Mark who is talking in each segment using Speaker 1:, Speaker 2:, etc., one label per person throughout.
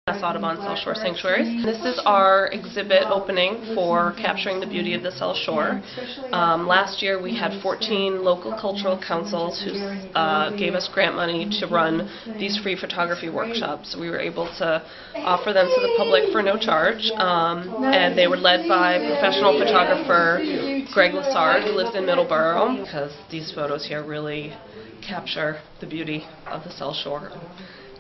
Speaker 1: Audubon South Shore Sanctuaries. This is our exhibit opening for capturing the beauty of the South Shore. Last year we had 14 local cultural councils who gave us grant money to run these free photography workshops. We were able to offer them to the public for no charge, and they were led by professional photographer Greg Lassard, who lives in Middleborough, because these photos here really capture the beauty of the South Shore.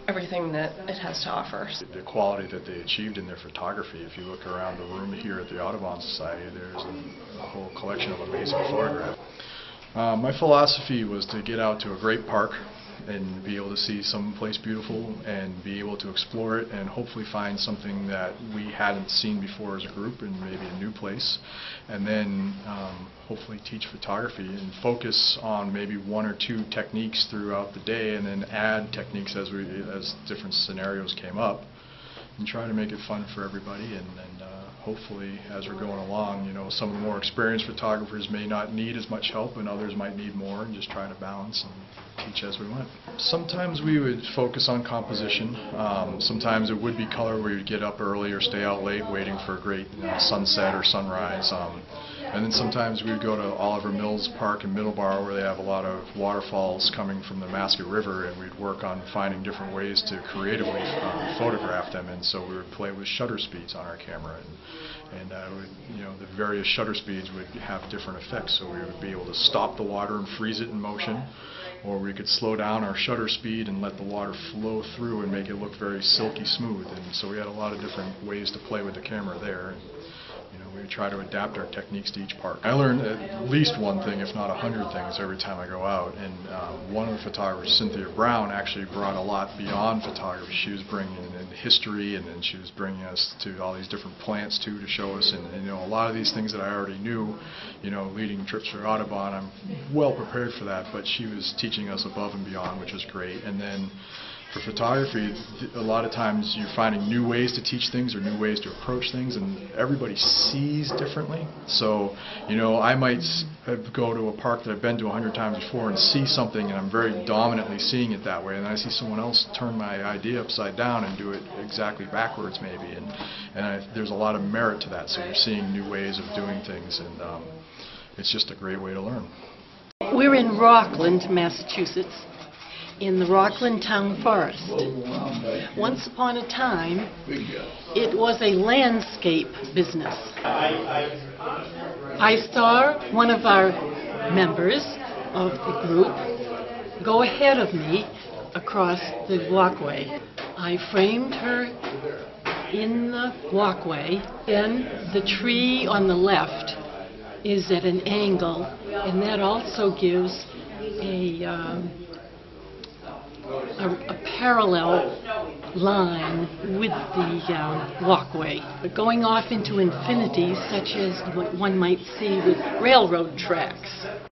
Speaker 1: Everything that it has to offer.
Speaker 2: The quality that they achieved in their photography, if you look around the room here at the Audubon Society, there's a whole collection of amazing photographs. My philosophy was to get out to a great park and be able to see some place beautiful and be able to explore it and hopefully find something that we hadn't seen before as a group and maybe a new place, and then hopefully teach photography and focus on maybe one or two techniques throughout the day and then add techniques as different scenarios came up and try to make it fun for everybody, and hopefully as we're going along, some of the more experienced photographers may not need as much help and others might need more, and just try to balance and teach as we went. Sometimes we would focus on composition. Sometimes it would be color where you'd get up early or stay out late waiting for a great sunset or sunrise. And then sometimes we would go to Oliver Mills Park in Middleborough, where they have a lot of waterfalls coming from the Mascot River, and we'd work on finding different ways to creatively photograph them. And so we would play with shutter speeds on our camera, and the various shutter speeds would have different effects. So we would be able to stop the water and freeze it in motion, or we could slow down our shutter speed and let the water flow through and make it look very silky smooth. And so we had a lot of different ways to play with the camera there. We try to adapt our techniques to each park. I learned at least one thing, if not 100 things, every time I go out. And one of the photographers, Cynthia Brown, actually brought a lot beyond photography. She was bringing in history, and then she was bringing us to all these different plants too to show us. And a lot of these things that I already knew, leading trips for Audubon, I'm well prepared for that. But she was teaching us above and beyond, which was great. And then for photography, a lot of times you're finding new ways to teach things or new ways to approach things, and everybody sees differently. So, I might go to a park that I've been to 100 times before and see something, and I'm very dominantly seeing it that way, and then I see someone else turn my idea upside down and do it exactly backwards maybe, and there's a lot of merit to that. So you're seeing new ways of doing things, and it's just a great way to learn.
Speaker 3: We're in Rockland, Massachusetts, in the Rockland Town Forest. Once upon a time, it was a landscape business. I saw one of our members of the group go ahead of me across the walkway. I framed her in the walkway. Then the tree on the left is at an angle, and that also gives a parallel line with the walkway, but going off into infinity, such as what one might see with railroad tracks.